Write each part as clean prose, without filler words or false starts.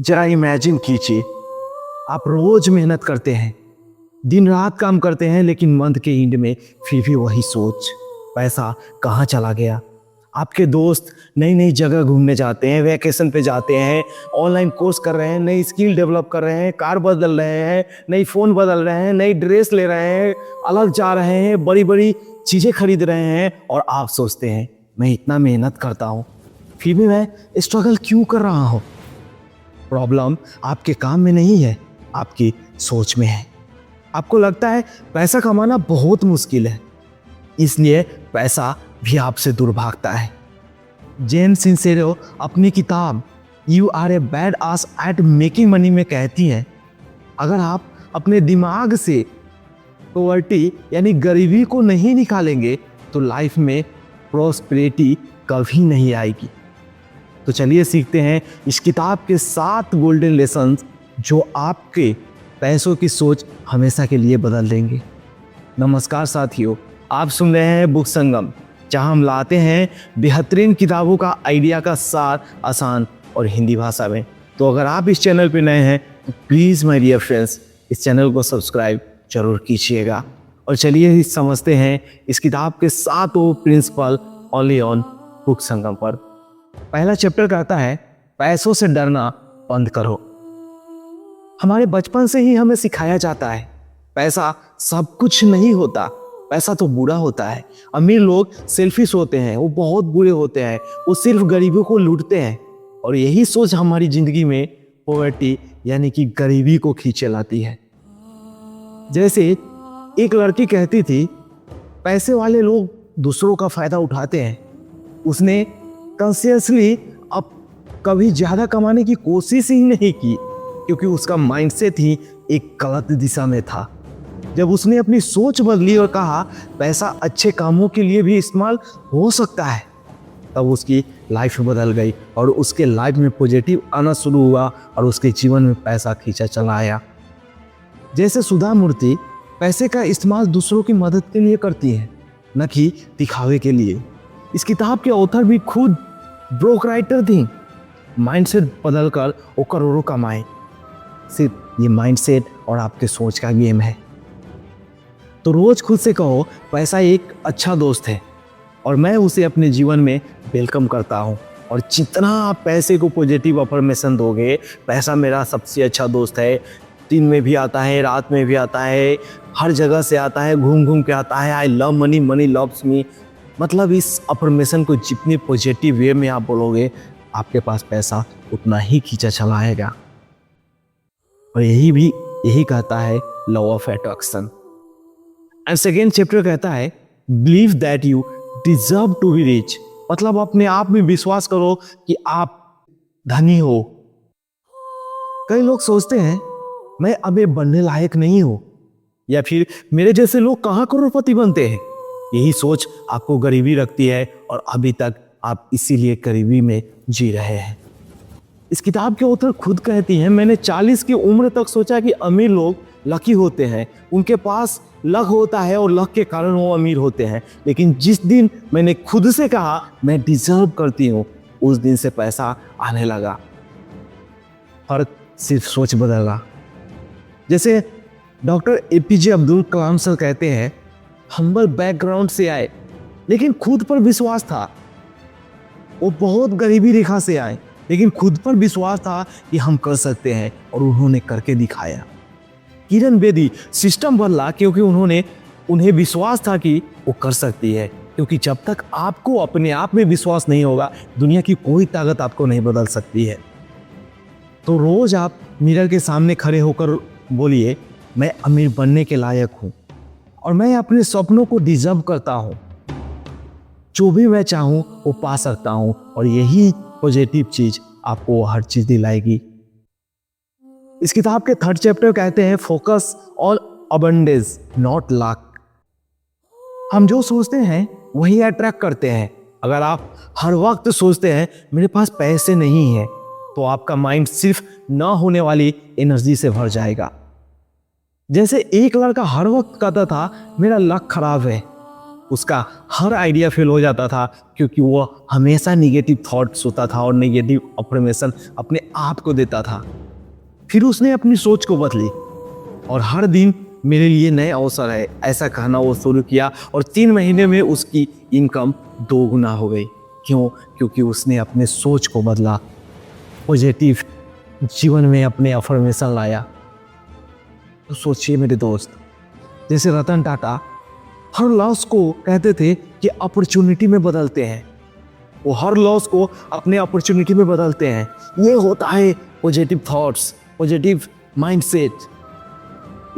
जरा इमेजिन कीजिए, आप रोज मेहनत करते हैं, दिन रात काम करते हैं, लेकिन मंथ के एंड में फिर भी वही सोच, पैसा कहाँ चला गया। आपके दोस्त नई नई जगह घूमने जाते हैं, वैकेशन पे जाते हैं, ऑनलाइन कोर्स कर रहे हैं, नई स्किल डेवलप कर रहे हैं, कार बदल रहे हैं, नई फ़ोन बदल रहे हैं, नई ड्रेस ले रहे हैं, अलग जा रहे हैं, बड़ी बड़ी चीज़ें खरीद रहे हैं, और आप सोचते हैं मैं इतना मेहनत करता हूँ फिर भी मैं स्ट्रगल क्यों कर रहा हूँ। प्रॉब्लम आपके काम में नहीं है, आपकी सोच में है। आपको लगता है पैसा कमाना बहुत मुश्किल है, इसलिए पैसा भी आपसे दूर भागता है। जेन सिंसेरो अपनी किताब you are a badass at making money में कहती हैं, अगर आप अपने दिमाग से पॉवर्टी यानी गरीबी को नहीं निकालेंगे तो लाइफ में प्रॉस्पेरिटी कभी नहीं आएगी। तो चलिए सीखते हैं इस किताब के 7 गोल्डन लेसन्स जो आपके पैसों की सोच हमेशा के लिए बदल देंगे। नमस्कार साथियों, आप सुन रहे हैं बुक संगम, जहां हम लाते हैं बेहतरीन किताबों का आइडिया का सार आसान और हिंदी भाषा में। तो अगर आप इस चैनल पर नए हैं तो प्लीज़ माय डियर फ्रेंड्स, इस चैनल को सब्सक्राइब जरूर कीजिएगा। और चलिए समझते हैं इस किताब के 7 प्रिंसिपल ओनली ऑन बुक संगम पर। पहला चैप्टर कहता है पैसों से डरना बंद करो। हमारे बचपन से ही हमें सिखाया जाता है पैसा सब कुछ नहीं होता, पैसा तो बुरा होता है। अमीर लोग सेल्फिश होते हैं, वो बहुत बुरे होते हैं, वो सिर्फ गरीबों को लूटते हैं। और यही सोच हमारी जिंदगी में पॉवर्टी यानी कि गरीबी को खींचे लाती है। जैसे एक लड़की कहती थी, पैसे वाले लोग दूसरों का फायदा उठाते हैं। उसने कॉन्शियसली अब कभी ज़्यादा कमाने की कोशिश ही नहीं की, क्योंकि उसका माइंडसेट ही एक गलत दिशा में था। जब उसने अपनी सोच बदली और कहा पैसा अच्छे कामों के लिए भी इस्तेमाल हो सकता है, तब उसकी लाइफ बदल गई और उसके लाइफ में पॉजिटिव आना शुरू हुआ और उसके जीवन में पैसा खींचा चला आया। जैसे सुधा मूर्ति पैसे का इस्तेमाल दूसरों की मदद के लिए करती है, न कि दिखावे के लिए। इस किताब के ऑथर भी खुद ब्रोक राइटर थी। माइंडसेट बदलकर वो करोड़ों कमाए। सिर्फ ये माइंडसेट और आपके सोच का गेम है। तो रोज खुद से कहो पैसा एक अच्छा दोस्त है और मैं उसे अपने जीवन में वेलकम करता हूँ। और जितना आप पैसे को पॉजिटिव अफर्मेशन दोगे, पैसा मेरा सबसे अच्छा दोस्त है, दिन में भी आता है, रात में भी आता है, हर जगह से आता है, घूम घूम के आता है, I love money, money loves me, मतलब इस अफर्मेशन को जितनी पॉजिटिव वे में आप बोलोगे, आपके पास पैसा उतना ही खींचा चला आएगा। और यही कहता है law of attraction. And second chapter कहता है believe that you deserve to be rich, मतलब अपने आप में विश्वास करो कि आप धनी हो। कई लोग सोचते हैं मैं अभी बनने लायक नहीं हूं, या फिर मेरे जैसे लोग कहाँ करोड़पति बनते हैं। यही सोच आपको गरीबी रखती है और अभी तक आप इसीलिए गरीबी में जी रहे हैं। इस किताब के ऑथर खुद कहती हैं, मैंने 40 की उम्र तक सोचा कि अमीर लोग लकी होते हैं, उनके पास लक होता है और लक के कारण वो अमीर होते हैं। लेकिन जिस दिन मैंने खुद से कहा मैं डिजर्व करती हूँ, उस दिन से पैसा आने लगा। फर्क सिर्फ सोच बदला। जैसे doctor APJ Abdul Kalam sir कहते हैं, हम्बल बैकग्राउंड से आए लेकिन खुद पर विश्वास था। वो बहुत गरीबी रेखा से आए लेकिन खुद पर विश्वास था कि हम कर सकते हैं, और उन्होंने करके दिखाया। किरण बेदी सिस्टम बदला क्योंकि उन्हें विश्वास था कि वो कर सकती है, क्योंकि जब तक आपको अपने आप में विश्वास नहीं होगा, दुनिया की कोई ताकत आपको नहीं बदल सकती है। तो रोज आप मिरर के सामने खड़े होकर बोलिए, मैं अमीर बनने के लायक हूँ और मैं अपने सपनों को डिजर्व करता हूँ। जो भी मैं चाहूँ वो पा सकता हूँ, और यही पॉजिटिव चीज आपको हर चीज दिलाएगी। इस किताब के 3rd चैप्टर कहते हैं focus on abundance not luck. हम जो सोचते हैं वही अट्रैक्ट करते हैं। अगर आप हर वक्त सोचते हैं मेरे पास पैसे नहीं है, तो आपका माइंड सिर्फ ना होने वाली एनर्जी से भर जाएगा। जैसे एक लड़का हर वक्त कहता था मेरा लक खराब है, उसका हर आइडिया फेल हो जाता था, क्योंकि वो हमेशा निगेटिव थॉट्स होता था और नेगेटिव अफर्मेशन अपने आप को देता था। फिर उसने अपनी सोच को बदली और हर दिन मेरे लिए नए अवसर है ऐसा कहना वो शुरू किया, और 3 महीने में उसकी इनकम 2 गुना हो गई। क्यों? क्योंकि उसने अपने सोच को बदला, पॉजिटिव जीवन में अपने अफर्मेशन लाया। तो सोचिए मेरे दोस्त, जैसे रतन टाटा हर लॉस को कहते थे कि अपॉर्चुनिटी में बदलते हैं, वो हर लॉस को अपने अपॉर्चुनिटी में बदलते हैं। ये होता है पॉजिटिव थॉट्स, पॉजिटिव माइंडसेट।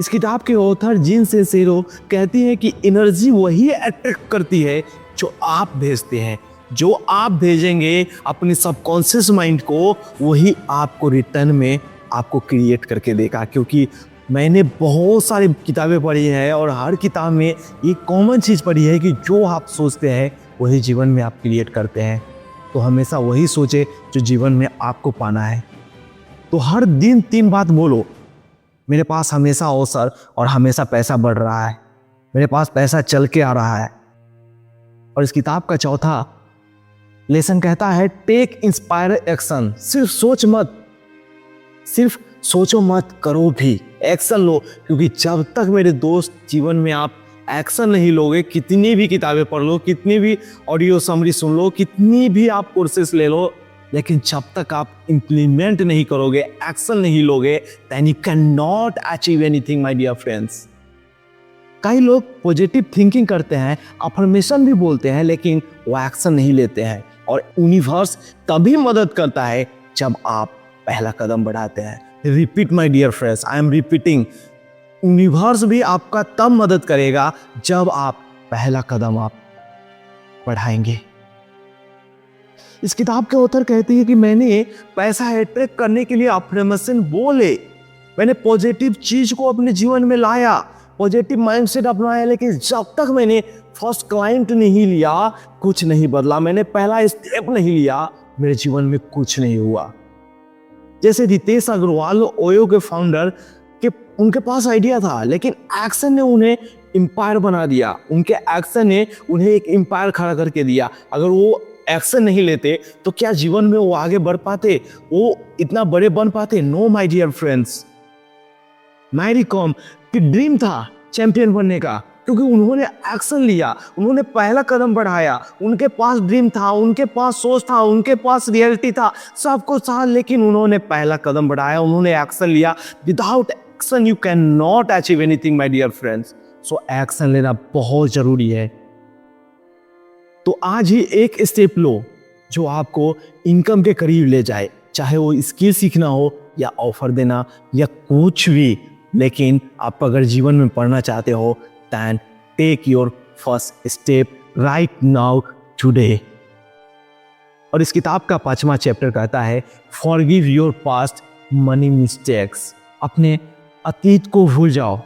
इस किताब के ऑथर जिन सिंसेरो कहती हैं कि एनर्जी वही अट्रैक्ट करती है जो आप भेजते हैं। जो आप भेजेंगे अपने सबकॉन्शियस माइंड को, वही आपको रिटर्न में आपको क्रिएट करके देगा। क्योंकि मैंने बहुत सारी किताबें पढ़ी हैं और हर किताब में ये कॉमन चीज़ पढ़ी है कि जो आप सोचते हैं वही जीवन में आप क्रिएट करते हैं। तो हमेशा वही सोचे जो जीवन में आपको पाना है। तो हर दिन 3 बात बोलो, मेरे पास हमेशा अवसर और हमेशा पैसा बढ़ रहा है, मेरे पास पैसा चल के आ रहा है। और इस किताब का चौथा लेसन कहता है टेक इंस्पायर एक्शन। सिर्फ सोच मत, सिर्फ सोचो मत, करो भी, एक्शन लो। क्योंकि जब तक मेरे दोस्त जीवन में आप एक्शन नहीं लोगे, कितनी भी किताबें पढ़ लो, कितनी भी ऑडियो समरी सुन लो, कितनी भी आप कोर्सेस ले लो, लेकिन जब तक आप इम्प्लीमेंट नहीं करोगे, एक्शन नहीं लोगे, then you can not achieve anything my dear friends. कई लोग पॉजिटिव थिंकिंग करते हैं, अफर्मेशन भी बोलते हैं, लेकिन वो एक्शन नहीं लेते हैं। और यूनिवर्स तभी मदद करता है जब आप पहला कदम बढ़ाते हैं। Repeat my dear friends, I am repeating, universe भी आपका तब मदद करेगा जब आप पहला कदम आप बढ़ाएंगे। इस किताब के ऑथर कहती है कि मैंने पैसा अट्रैक्ट करने के लिए अफर्मेशन बोले, मैंने पॉजिटिव चीज को अपने जीवन में लाया, पॉजिटिव माइंडसेट अपनाया, लेकिन जब तक मैंने फर्स्ट क्लाइंट नहीं लिया, कुछ नहीं बदला। मैंने पहला स्टेप नहीं लिया, मेरे जीवन में कुछ नहीं हुआ। जैसे रितेश अग्रवाल, ओयो के फाउंडर के, उनके पास आइडिया था, लेकिन एक्शन ने उन्हें एम्पायर बना दिया। उनके एक्शन ने उन्हें एक एम्पायर खड़ा करके दिया। अगर वो एक्शन नहीं लेते तो क्या जीवन में वो आगे बढ़ पाते, वो इतना बड़े बन पाते? No my dear friends. Mary Kom की ड्रीम था चैंपियन बनने का, क्योंकि उन्होंने एक्शन लिया, उन्होंने पहला कदम बढ़ाया। उनके पास ड्रीम था, उनके पास सोच था, उनके पास रियलिटी था, सब कुछ था, लेकिन उन्होंने पहला कदम बढ़ाया, उन्होंने एक्शन लिया। Without action you can not achieve anything my dear friends. So action लेना बहुत जरूरी है। तो आज ही एक स्टेप लो जो आपको इनकम के करीब ले जाए, चाहे वो स्किल सीखना हो या ऑफर देना या कुछ भी। लेकिन आप अगर जीवन में पढ़ना चाहते हो, then take your first step right now today। और इस किताब का 5वां चैप्टर कहता है forgive your past money mistakes। अपने अतीत को भूल जाओ।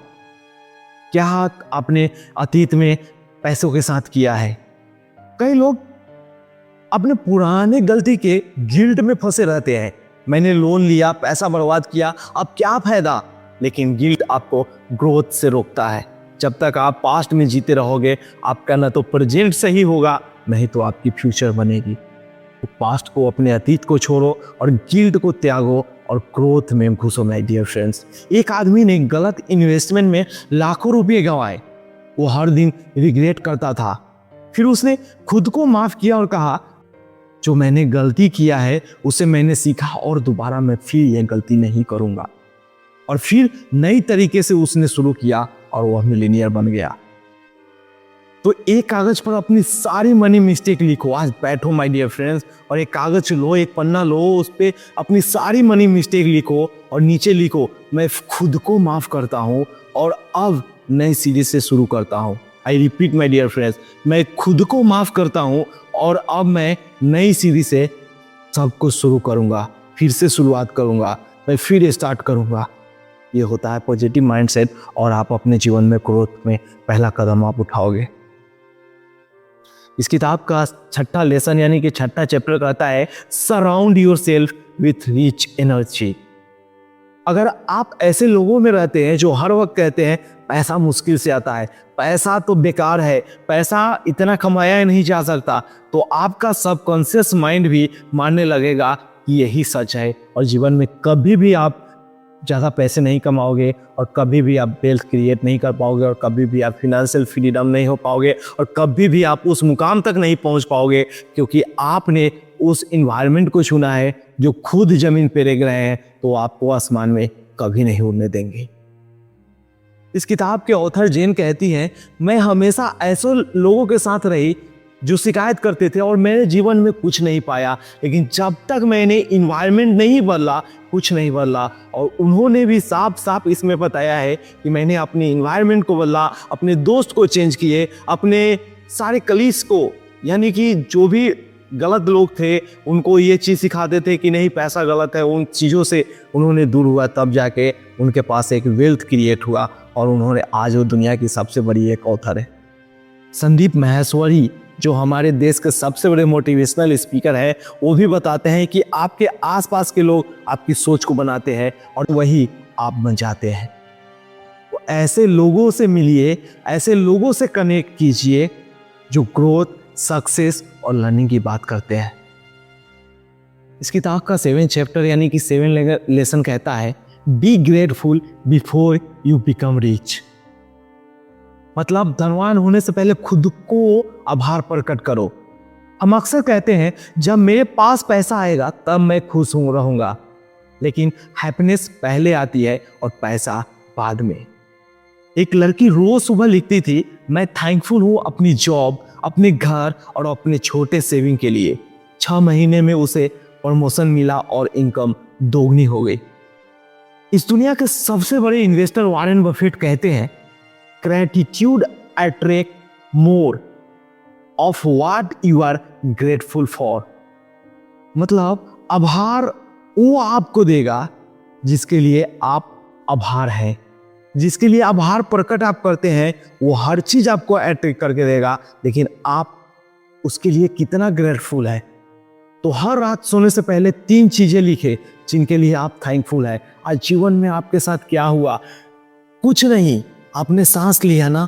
क्या आपने अतीत में पैसों के साथ किया है? कई लोग अपने पुराने गलती के गिल्ट में फंसे रहते हैं। मैंने लोन लिया, पैसा बर्बाद किया, अब क्या फायदा? लेकिन गिल्ट आपको ग्रोथ से रोकता है। जब तक आप पास्ट में जीते रहोगे, आपका ना तो प्रेजेंट सही होगा, नहीं तो आपकी फ्यूचर बनेगी। तो पास्ट को, अपने अतीत को छोड़ो और गिल्ट को त्यागो और ग्रोथ में घुसो माय डियर फ्रेंड्स। एक आदमी ने गलत इन्वेस्टमेंट में लाखों रुपए गंवाए। वो हर दिन रिग्रेट करता था। फिर उसने खुद को माफ किया और कहा, जो मैंने गलती किया है उसे मैंने सीखा और दोबारा मैं फिर यह गलती नहीं करूंगा। और फिर नई तरीके से उसने शुरू किया और वह मिलीनियर बन गया। तो एक कागज पर अपनी सारी मनी मिस्टेक लिखो। आज बैठो माय डियर फ्रेंड्स और एक कागज लो, एक पन्ना लो, उस पे अपनी सारी मनी मिस्टेक लिखो और नीचे लिखो, मैं खुद को माफ करता हूं और अब नई सीढ़ी से शुरू करता हूं। I repeat my dear friends, मैं खुद को माफ करता हूं और अब मैं नई सीढ़ी से सब कुछ शुरू करूंगा, फिर से शुरुआत करूंगा, मैं फिर स्टार्ट करूंगा। ये होता है पॉजिटिव माइंडसेट और आप अपने जीवन में ग्रोथ में पहला कदम आप उठाओगे। इस किताब का 6ठा लेसन यानी कि 6ठा चैप्टर कहता है surround yourself with rich energy. अगर आप ऐसे लोगों में रहते हैं जो हर वक्त कहते हैं पैसा मुश्किल से आता है, पैसा तो बेकार है, पैसा इतना कमाया ही नहीं जा सकता, तो आपका सबकॉन्शियस माइंड भी मानने लगेगा कि यही सच है और जीवन में कभी भी आप ज़्यादा पैसे नहीं कमाओगे और कभी भी आप वेल्थ क्रिएट नहीं कर पाओगे और कभी भी आप फिनेंशियल फ्रीडम नहीं हो पाओगे और कभी भी आप उस मुकाम तक नहीं पहुंच पाओगे, क्योंकि आपने उस इन्वायरमेंट को चुना है जो खुद ज़मीन पे रेंग रहे हैं, तो आपको आसमान में कभी नहीं उड़ने देंगे। इस किताब के ऑथर जेन कहती हैं, मैं हमेशा ऐसे लोगों के साथ रही जो शिकायत करते थे और मैंने जीवन में कुछ नहीं पाया, लेकिन जब तक मैंने इन्वायरमेंट नहीं बदला कुछ नहीं बदला। और उन्होंने भी साफ साफ इसमें बताया है कि मैंने अपने इन्वायरमेंट को बदला, अपने दोस्त को चेंज किए, अपने सारे कलीग्स को, यानी कि जो भी गलत लोग थे उनको ये चीज़ सिखाते थे कि नहीं पैसा गलत है, उन चीज़ों से उन्होंने दूर हुआ, तब जाके उनके पास एक वेल्थ क्रिएट हुआ और उन्होंने आज वो दुनिया की सबसे बड़ी एक ऑथर है। संदीप माहेश्वरी जो हमारे देश के सबसे बड़े मोटिवेशनल स्पीकर हैं, वो भी बताते हैं कि आपके आसपास के लोग आपकी सोच को बनाते हैं और वही आप बन जाते हैं। तो ऐसे लोगों से मिलिए, ऐसे लोगों से कनेक्ट कीजिए जो ग्रोथ, सक्सेस और लर्निंग की बात करते हैं। इस किताब का 7 चैप्टर यानी कि 7 लेसन कहता है, be grateful before you become rich. मतलब धनवान होने से पहले खुद को आभार प्रकट करो। हम अक्सर कहते हैं जब मेरे पास पैसा आएगा तब मैं खुश रहूंगा, लेकिन हैप्पीनेस पहले आती है और पैसा बाद में। एक लड़की रोज सुबह लिखती थी, मैं थैंकफुल हूं अपनी जॉब, अपने घर और अपने छोटे सेविंग के लिए। 6 महीने में उसे प्रमोशन मिला और इनकम दोगुनी हो गई। इस दुनिया के सबसे बड़े इन्वेस्टर वॉरेन बफेट कहते हैं, gratitude attract more of what you are grateful for. मतलब आभार वो आपको देगा जिसके लिए आप आभार हैं, जिसके लिए आभार प्रकट आप करते हैं, वो हर चीज आपको अट्रैक्ट करके देगा, लेकिन आप उसके लिए कितना ग्रेटफुल है। तो हर रात सोने से पहले 3 चीजें लिखे जिनके लिए आप थैंकफुल है। आज जीवन में आपके साथ क्या हुआ? कुछ नहीं, आपने सांस लिया ना,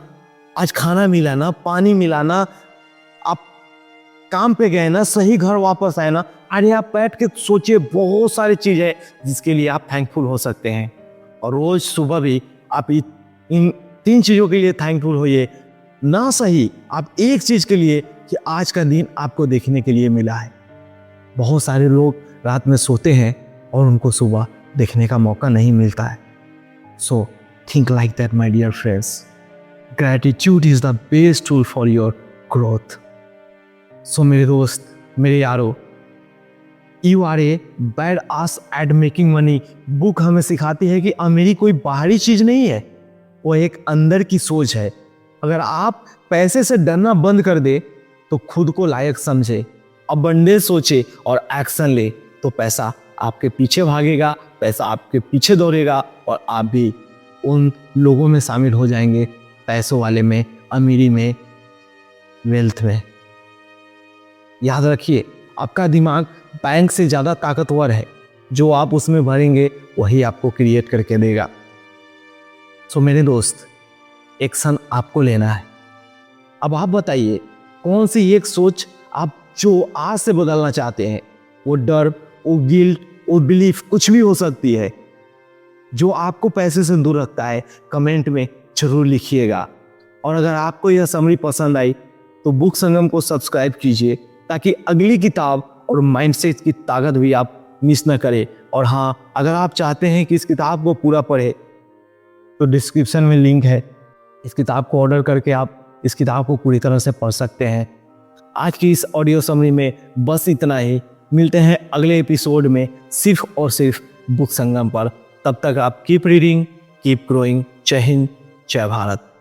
आज खाना मिला ना, पानी मिला ना, आप काम पे गए ना, सही घर वापस आए ना। अरे आप बैठ के सोचिए, बहुत सारी चीजें जिसके लिए आप थैंकफुल हो सकते हैं। और रोज सुबह भी आप इन 3 चीजों के लिए थैंकफुल होइए। ना सही आप एक चीज के लिए कि आज का दिन आपको देखने के लिए मिला है। बहुत सारे लोग रात में सोते हैं और उनको सुबह देखने का मौका नहीं मिलता है। सो think like that, my dear friends. Gratitude is the best tool for your growth. So मेरे दोस्त, मेरे यारो, You are a bad ass at making money book हमें सिखाती है कि अमीरी कोई बाहरी चीज नहीं है, वो एक अंदर की सोच है। अगर आप पैसे से डरना बंद कर दे तो खुद को लायक समझे, अबंडेंस सोचे और एक्शन ले, तो पैसा आपके पीछे भागेगा, पैसा आपके पीछे दौड़ेगा और आप भी उन लोगों में शामिल हो जाएंगे, पैसों वाले में, अमीरी में, वेल्थ में। याद रखिए, आपका दिमाग बैंक से ज़्यादा ताकतवर है, जो आप उसमें भरेंगे वही आपको क्रिएट करके देगा। सो मेरे दोस्त, एक्शन आपको लेना है। अब आप बताइए, कौन सी एक सोच आप जो आज से बदलना चाहते हैं? वो डर, वो गिल्ट, वो बिलीफ कुछ भी हो सकती है जो आपको पैसे से दूर रखता है। कमेंट में जरूर लिखिएगा। और अगर आपको यह समरी पसंद आई तो बुक संगम को सब्सक्राइब कीजिए, ताकि अगली किताब और माइंडसेट की ताकत भी आप मिस न करें। और हाँ, अगर आप चाहते हैं कि इस किताब को पूरा पढ़े तो डिस्क्रिप्शन में लिंक है, इस किताब को ऑर्डर करके आप इस किताब को पूरी तरह से पढ़ सकते हैं। आज की इस ऑडियो समरी में बस इतना ही। मिलते हैं अगले एपिसोड में सिर्फ और सिर्फ बुक संगम पर। तब तक आप कीप रीडिंग, कीप ग्रोइंग। जय हिंद, जय भारत।